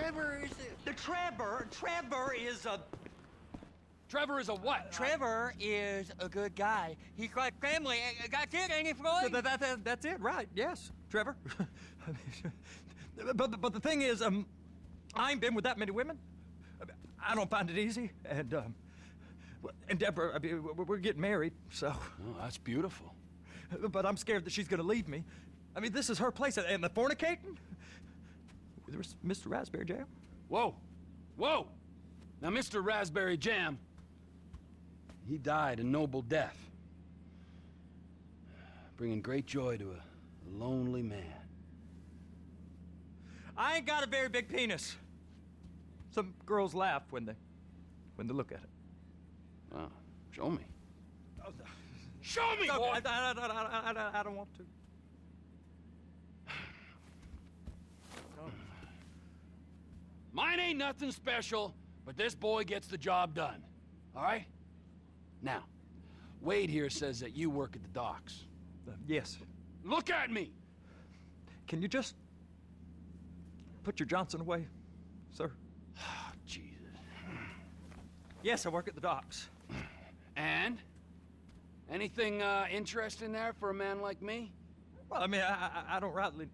Trevor is a... Trevor is a... Trevor is a what? Trevor is a good guy. He's like family. That's it, ain't it, Floyd? That's it, right? Yes, Trevor. but the thing is, I ain't been with that many women. I don't find it easy, and Deborah, I mean, we're getting married, so. Oh, that's beautiful. But I'm scared that she's gonna leave me. I mean, this is her place, and the fornicating? There's Mr. Raspberry Jam. Whoa, whoa! Now, Mr. Raspberry Jam, he died a noble death, bringing great joy to a lonely man. I ain't got a very big penis. Some girls laugh when they look at it. Oh, show me. Oh, no. Show me, No, boy! I don't want to. Mine ain't nothing special, but this boy gets the job done. All right? Now, Wade here says that you work at the docks. Yes. Look at me! Can you just put your Johnson away, sir? Jesus. Yes, I work at the docks. And? Anything interesting there for a man like me? Well, I mean, I don't rightly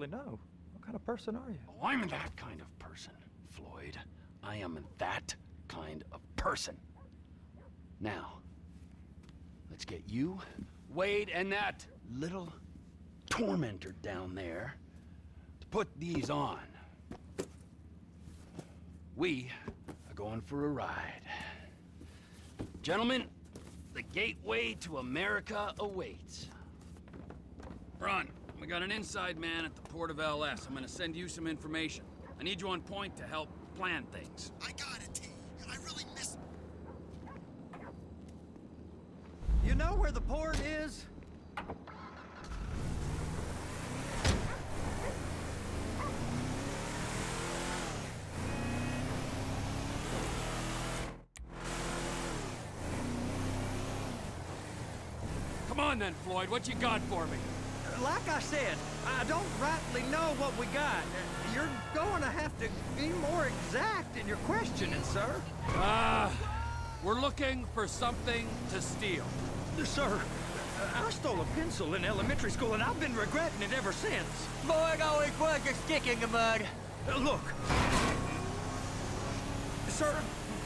know. What kind of person are you? Oh, I'm that kind of person, Floyd. I am that kind of person. Now, let's get you, Wade, and that little tormentor down there to put these on. We are going for a ride. Gentlemen, the gateway to America awaits. Ron, we got an inside man at the port of LS. I'm gonna send you some information. I need you on point to help plan things. I got it, T. I really miss... You know where the port is? Come on then, Floyd, what you got for me? Like I said, I don't rightly know what we got. You're going to have to be more exact in your questioning, sir. We're looking for something to steal. Sir, I stole a pencil in elementary school, and I've been regretting it ever since. Floyd always was a stick in the mud. Look. Sir,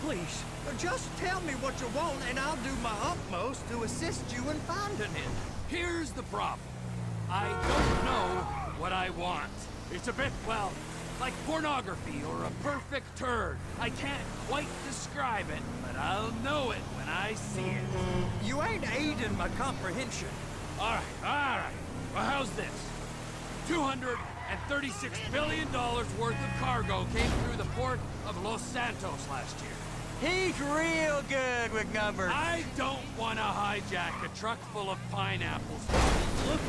please, just tell me what you want, and I'll do my utmost to assist you in finding it. Here's the problem. I don't know what I want. It's a bit, well, like pornography or a perfect turd. I can't quite describe it, but I'll know it when I see it. You ain't aiding my comprehension. All right. Well, how's this? $236 billion worth of cargo came through the port of Los Santos last year. He's real good with numbers. I don't want to hijack a truck full of pineapples. Look,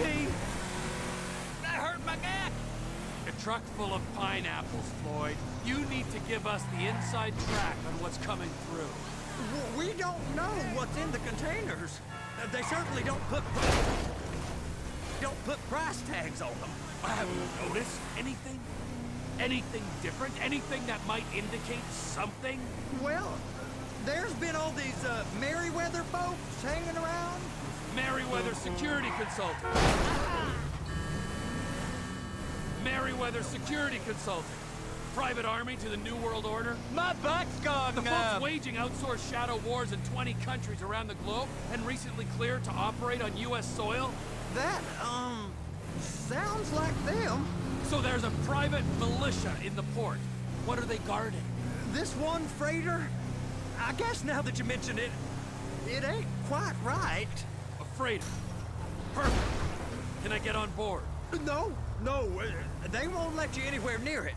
That hurt my neck. A truck full of pineapples, Floyd. You need to give us the inside track on what's coming through. we don't know what's in the containers. They certainly don't put price tags on them. Have you noticed anything? Anything different? Anything that might indicate something? Well, there's been all these Merryweather folks hanging around. Merryweather Security Consulting. Merryweather Security Consulting. Private army to the New World Order. My butt's gone The folks numb. waging outsourced shadow wars in 20 countries around the globe and recently cleared to operate on U.S. soil. That, sounds like them. So there's a private militia in the port. What are they guarding? This one freighter, I guess now that you mention it, it ain't quite right. A freighter. Perfect. Can I get on board? No, they won't let you anywhere near it.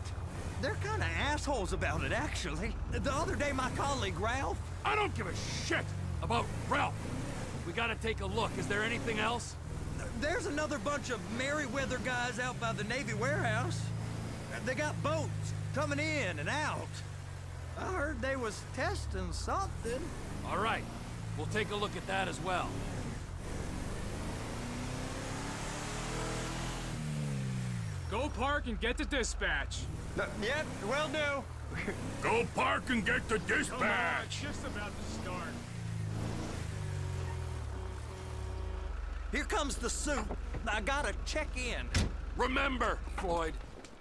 They're kind of assholes about it, actually. The other day, my colleague, Ralph... I don't give a shit about Ralph. We gotta take a look. Is there anything else? There's another bunch of Merryweather guys out by the Navy warehouse. They got boats coming in and out. I heard they was testing something. All right. We'll take a look at that as well. Go park and get the dispatch. Yep, will do. Go park and get the Come on, dispatch! it's just about to start. Here comes the suit. I gotta check in. Remember, Floyd,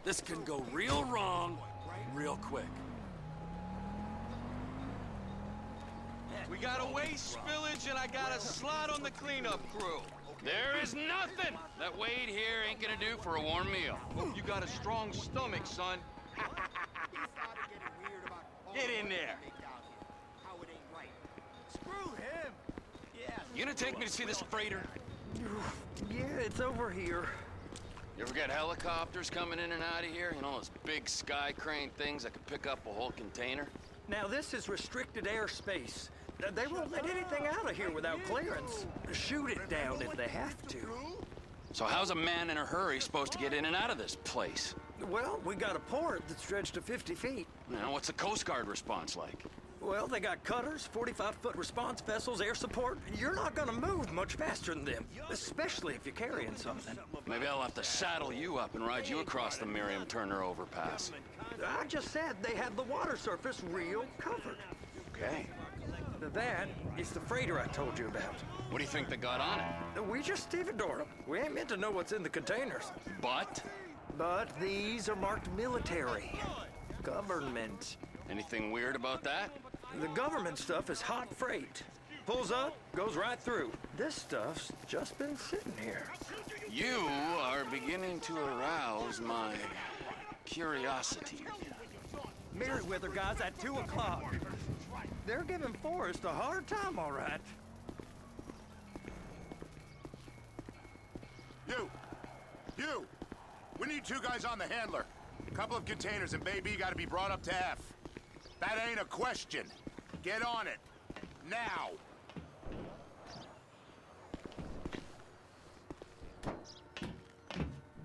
this can go real wrong real quick. We got a waste spillage and I got a slot on the cleanup crew. There is nothing that Wade here ain't gonna do for a warm meal. Hope you got a strong stomach, son. Get in there. Screw him. Yeah. You gonna take me to see this freighter? Yeah, it's over here. You ever get helicopters coming in and out of here? You know, those big sky crane things that could pick up a whole container? Now, this is restricted airspace. They won't let anything out of here without clearance. Shoot it down if they have to. So how's a man in a hurry supposed to get in and out of this place? Well, we got a port that's stretched to 50 feet. Now, what's the Coast Guard response like? Well, they got cutters, 45-foot response vessels, air support. You're not gonna move much faster than them, especially if you're carrying something. Maybe I'll have to saddle you up and ride you across the Miriam Turner overpass. I just said they had the water surface real covered. Okay. That is the freighter I told you about. What do you think they got on it? We just stevedored them. We ain't meant to know what's in the containers. But? But these are marked military. Government. Anything weird about that? The government stuff is hot freight. Pulls up, goes right through. This stuff's just been sitting here. You are beginning to arouse my curiosity. Merryweather guys at 2 o'clock. They're giving Forrest a hard time, all right. You! We need 2 guys on the handler. A couple of containers and Baby gotta be brought up to F. That ain't a question. Get on it. Now!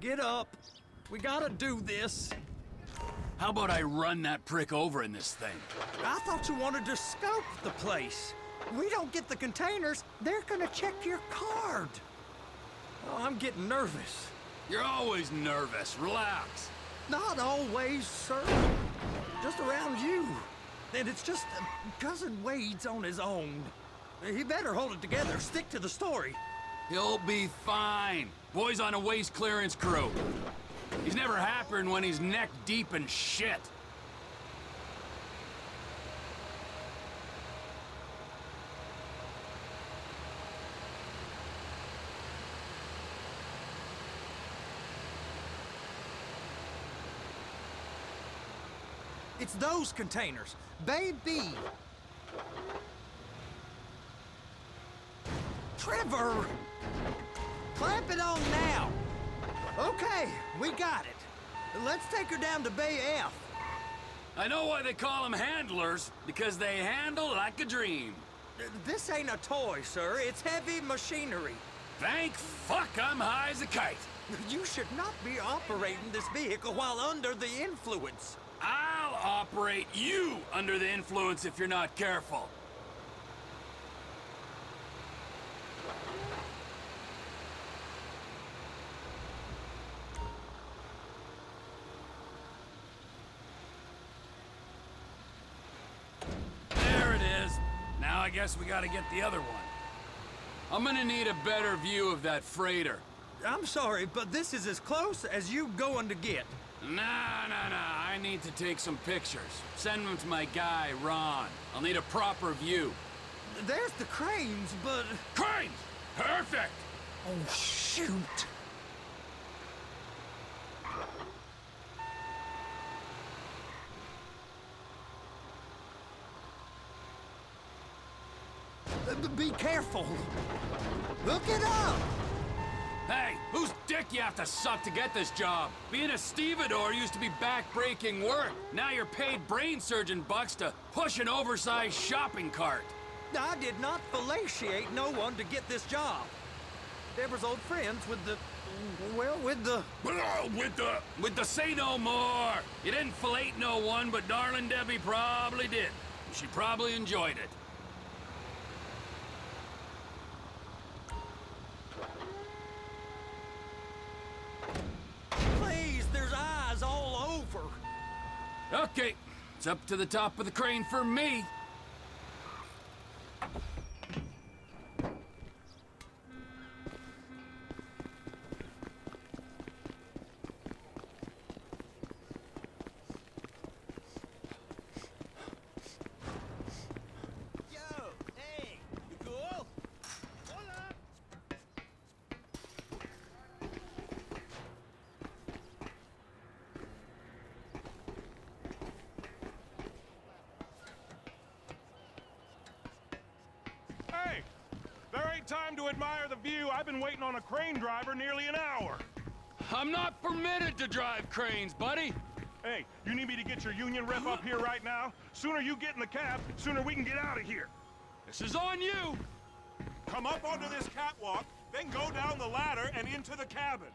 Get up. We gotta do this. How about I run that prick over in this thing? I thought you wanted to scope the place. We don't get the containers, they're gonna check your card. Oh, I'm getting nervous. You're always nervous. Relax. Not always, sir. Just around you. And it's just Cousin Wade's on his own. He better hold it together, stick to the story. He'll be fine. Boy's on a waste clearance crew. He's never happier than when he's neck deep in shit. It's those containers. Baby! Trevor! Clamp it on now! Okay, we got it. Let's take her down to Bay F. I know why they call them handlers, because they handle like a dream. This ain't a toy, sir. It's heavy machinery. Thank fuck I'm high as a kite. You should not be operating this vehicle while under the influence. I'll operate you under the influence if you're not careful. There it is. Now I guess we gotta get the other one. I'm gonna need a better view of that freighter. I'm sorry, but this is as close as you going to get. Nah. I need to take some pictures. Send them to my guy, Ron. I'll need a proper view. There's the cranes, but... Cranes! Perfect! Oh, shoot. Be careful. Look it up. Hey, whose dick you have to suck to get this job? Being a stevedore used to be back-breaking work. Now you're paid brain surgeon bucks to push an oversized shopping cart. I did not fellatiate no one to get this job. Deborah's old friends with the... well, with the... With the say no more. You didn't fillet no one, but darling Debbie probably did. She probably enjoyed it. Please, Okay, it's up to the top of the crane for me. Hey, there ain't time to admire the view. I've been waiting on a crane driver nearly an hour. I'm not permitted to drive cranes, buddy. Hey, you need me to get your union rep up here right now? Sooner you get in the cab, sooner we can get out of here. This is on you. Come up onto this catwalk, then go down the ladder and into the cabin.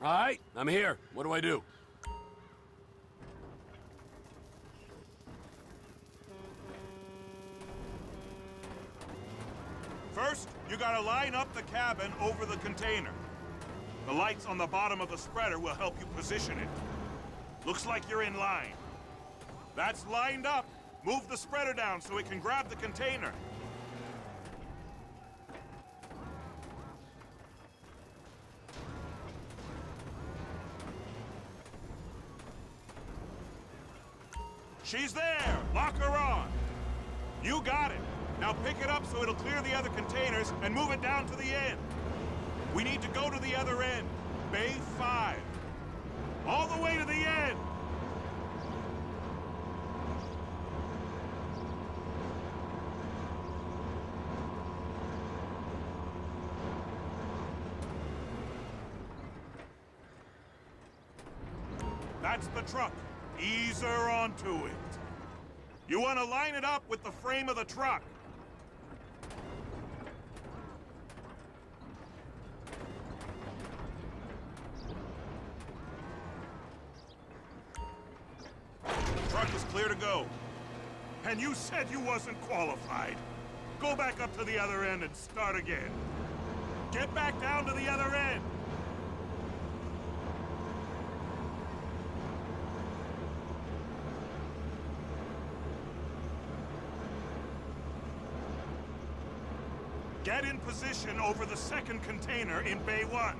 All right, I'm here. What do I do? First, you gotta line up the cabin over the container. The lights on the bottom of the spreader will help you position it. Looks like you're in line. That's lined up. Move the spreader down so it can grab the container. She's there! Lock her on! You got it! Now pick it up so it'll clear the other containers and move it down to the end. We need to go to the other end. Bay 5. All the way to the end! That's the truck. Ease her onto it. You want to line it up with the frame of the truck. Truck is clear to go. And you said you wasn't qualified. Go back up to the other end and start again. Get back down to the other end. Get in position over the second container in Bay 1.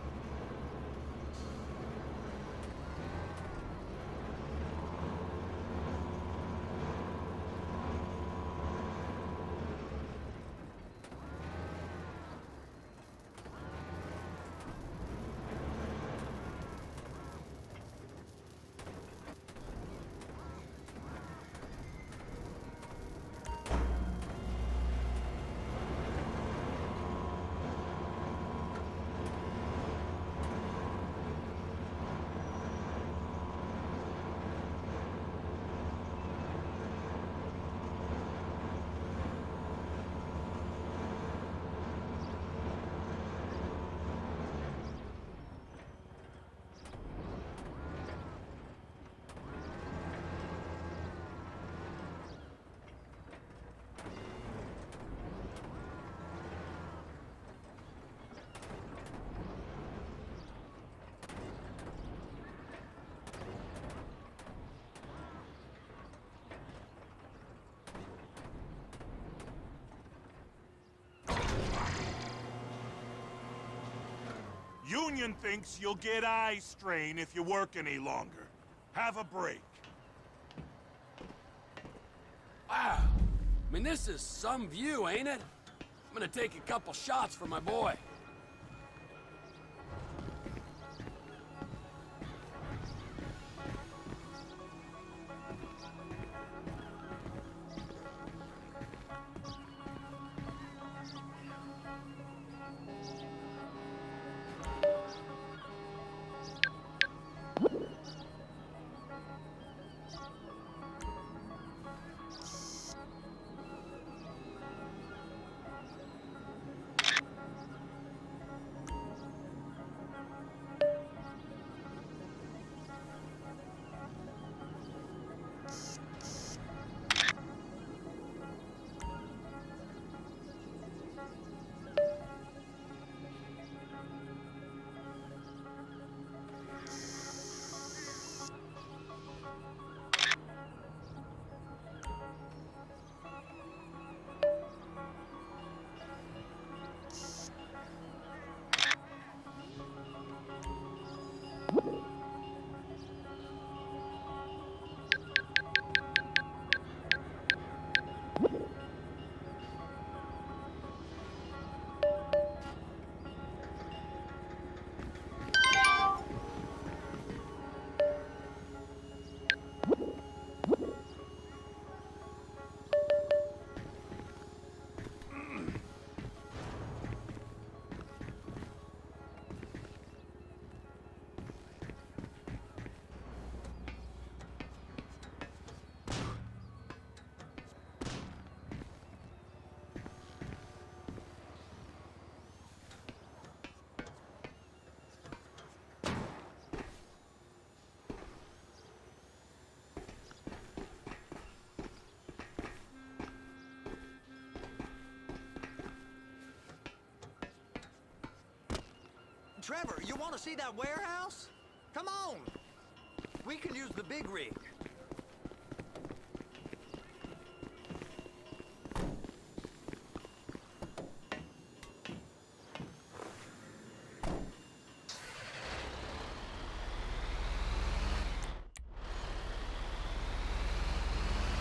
Union thinks you'll get eye strain if you work any longer. Have a break. Wow. I mean, this is some view, ain't it? I'm gonna take a couple shots for my boy. Trevor, you want to see that warehouse? Come on. We can use the big rig.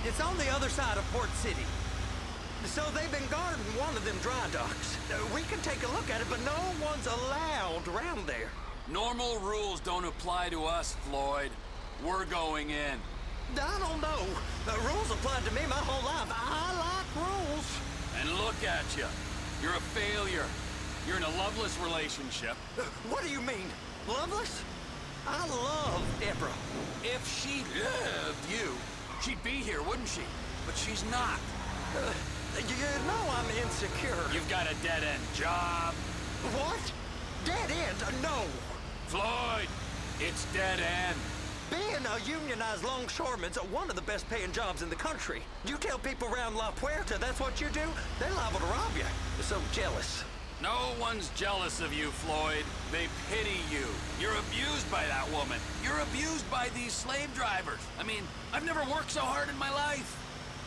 It's on the other side of Port City. So they've been guarding one of them dry docks. We can take a look at it, but no one's allowed around there. Normal rules don't apply to us, Floyd. We're going in. I don't know. The rules applied to me my whole life. I like rules. And look at you. You're a failure. You're in a loveless relationship. What do you mean? Loveless? I love Deborah. If she loved you, she'd be here, wouldn't she? But she's not. You know I'm insecure. You've got a dead-end job. What? Dead end? No. Floyd, it's dead end. Being a unionized longshoreman's one of the best paying jobs in the country. You tell people around La Puerta that's what you do, they're liable to rob you. They're so jealous. No one's jealous of you, Floyd. They pity you. You're abused by that woman. You're abused by these slave drivers. I mean, I've never worked so hard in my life.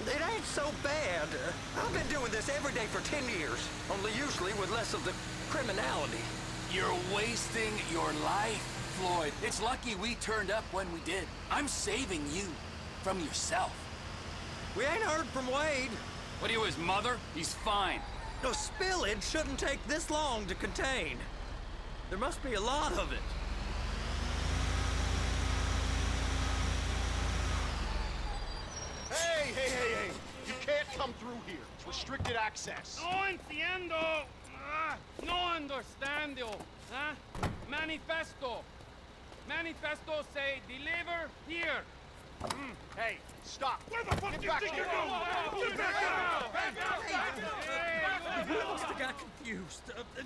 It ain't so bad. I've been doing this every day for 10 years, only usually with less of the criminality. You're wasting your life, Floyd. It's lucky we turned up when we did. I'm saving you from yourself. We ain't heard from Wade. What are you, his mother? He's fine. No, spillage shouldn't take this long to contain. There must be a lot of it. Hey! You can't come through here. It's restricted access. No entiendo. No understando. Manifesto. Manifesto say deliver here. Hey, stop. Where the fuck do you think you're going? I must have got confused.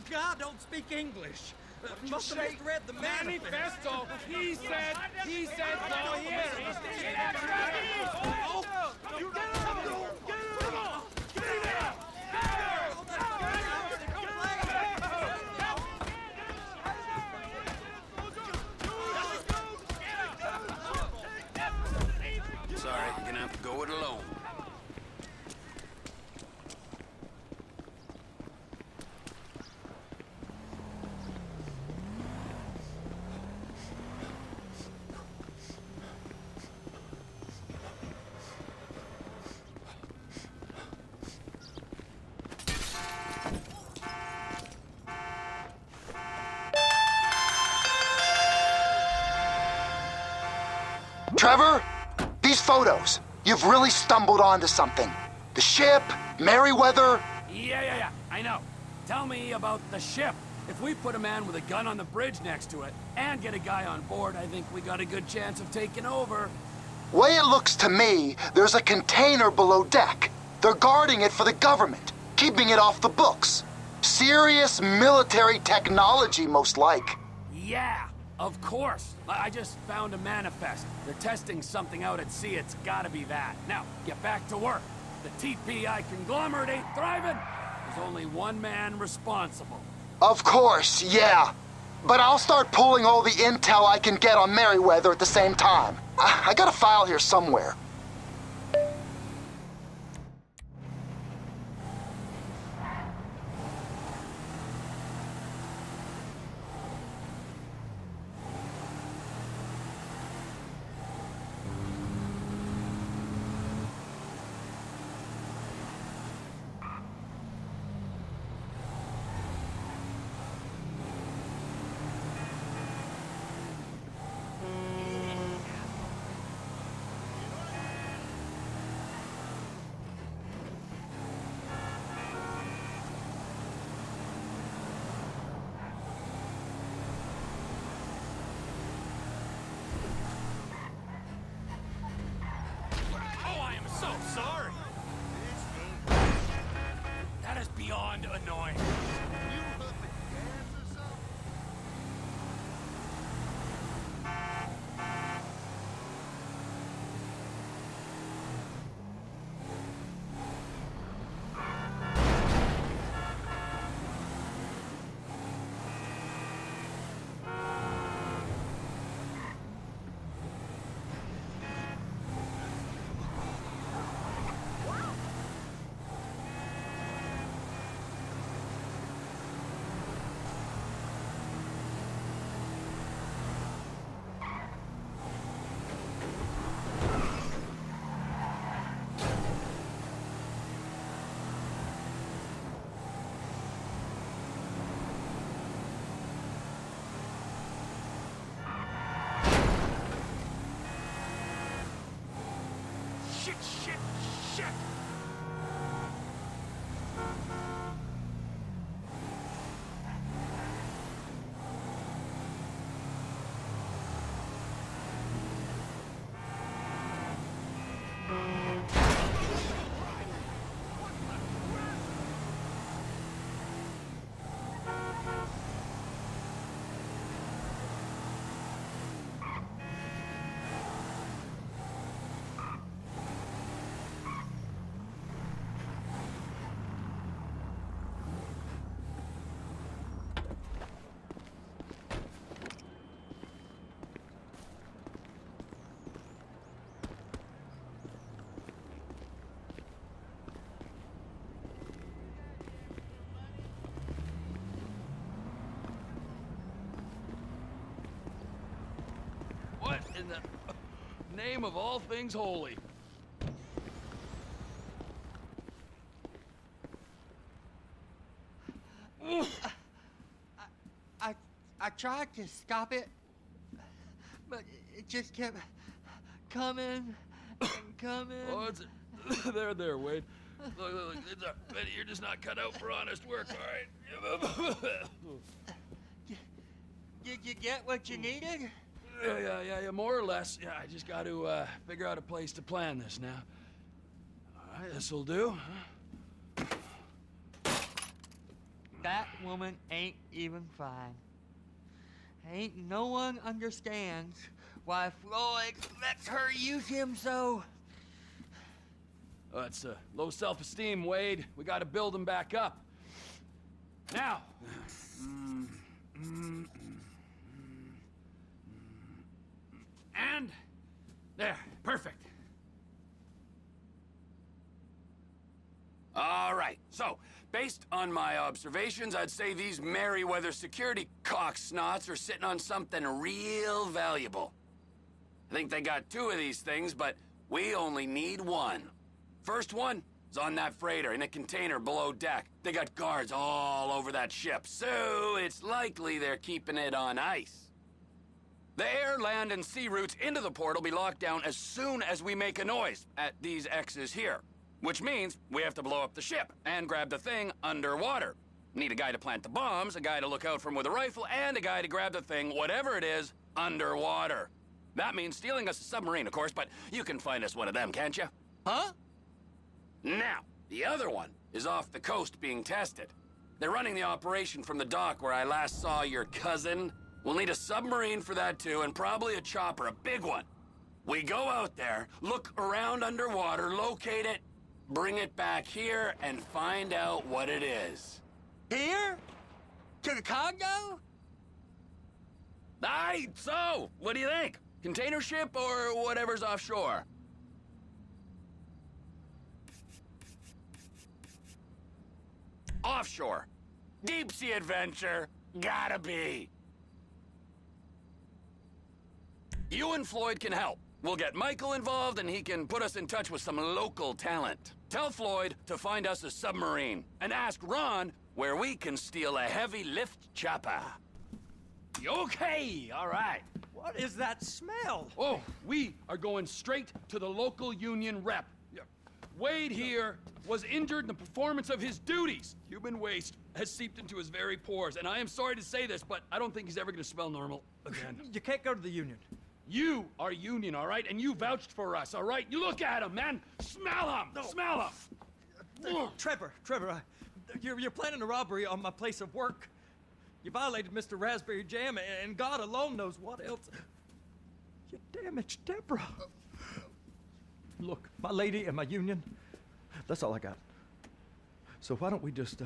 God don't speak English. Must have misread the Manifesto. He said go here. Sorry, you're gonna have to go it alone. Trevor, these photos, you've really stumbled onto something. The ship, Merryweather. Yeah, I know. Tell me about the ship. If we put a man with a gun on the bridge next to it and get a guy on board, I think we got a good chance of taking over. Way it looks to me, there's a container below deck. They're guarding it for the government, keeping it off the books. Serious military technology, most like. Yeah, of course. I just found a manifest. They're testing something out at sea. It's gotta be that. Now, get back to work. The TPI conglomerate ain't thriving. There's only one man responsible. Of course, yeah. But I'll start pulling all the intel I can get on Merryweather at the same time. I got a file here somewhere. Sorry. That is beyond annoying. in the name of all things holy. I tried to stop it, but it just kept coming and coming. Oh, it's there, Wade. Look, you're just not cut out for honest work, all right? Did you get what you needed? Yeah, more or less. Yeah, I just got to figure out a place to plan this now. All right, this'll do. That woman ain't even fine. Ain't no one understands why Floyd lets her use him so. It's low self-esteem, Wade. We got to build him back up. Now. And there, perfect. All right, so based on my observations, I'd say these Merryweather security cocksnots are sitting on something real valuable. I think they got 2 of these things, but we only need 1. First one is on that freighter in a container below deck. They got guards all over that ship, so it's likely they're keeping it on ice. The air, land, and sea routes into the port will be locked down as soon as we make a noise at these X's here. Which means we have to blow up the ship and grab the thing underwater. Need a guy to plant the bombs, a guy to look out for him with a rifle, and a guy to grab the thing, whatever it is, underwater. That means stealing us a submarine, of course, but you can find us one of them, can't you? Huh? Now, the other one is off the coast being tested. They're running the operation from the dock where I last saw your cousin. We'll need a submarine for that too, and probably a chopper, a big one. We go out there, look around underwater, locate it, bring it back here, and find out what it is. Here? To the Congo? Aye, so, what do you think? Container ship or whatever's offshore? Offshore. Deep sea adventure. Gotta be. You and Floyd can help. We'll get Michael involved and he can put us in touch with some local talent. Tell Floyd to find us a submarine and ask Ron where we can steal a heavy lift chopper. Okay, all right. What is that smell? Oh, we are going straight to the local union rep. Wade here was injured in the performance of his duties. Human waste has seeped into his very pores, and I am sorry to say this, but I don't think he's ever going to smell normal again. You can't go to the union. You are union, all right? And you vouched for us, all right? You look at him, man. Smell him. No. Smell him. Trevor, you're planning a robbery on my place of work. You violated Mr. Raspberry Jam, and God alone knows what else. You damaged Deborah. Look, my lady and my union, that's all I got. So why don't we just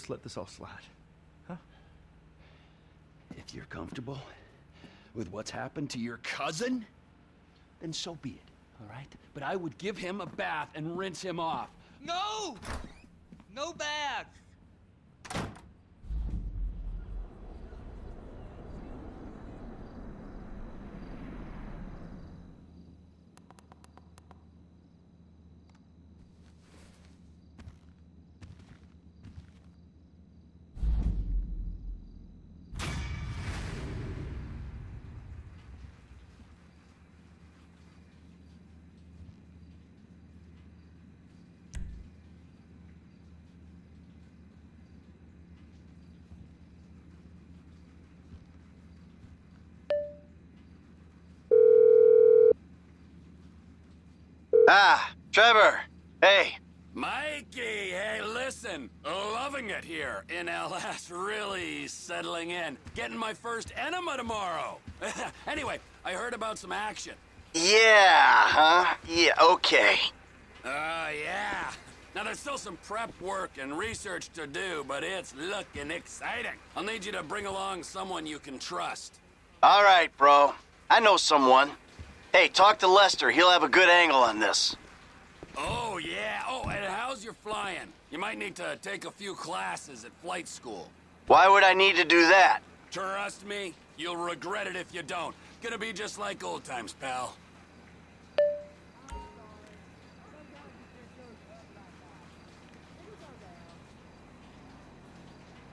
let this all slide, huh? If you're comfortable with what's happened to your cousin, then so be it, all right? But I would give him a bath and rinse him off. No! No baths! Ah, Trevor. Hey. Mikey, hey, listen. Loving it here in LS. Really settling in. Getting my first enema tomorrow. Anyway, I heard about some action. Yeah, huh? Yeah, okay. Yeah. Now, there's still some prep work and research to do, but it's looking exciting. I'll need you to bring along someone you can trust. All right, bro. I know someone. Hey, talk to Lester. He'll have a good angle on this. Oh, yeah. Oh, and how's your flying? You might need to take a few classes at flight school. Why would I need to do that? Trust me, you'll regret it if you don't. gonna be just like old times, pal.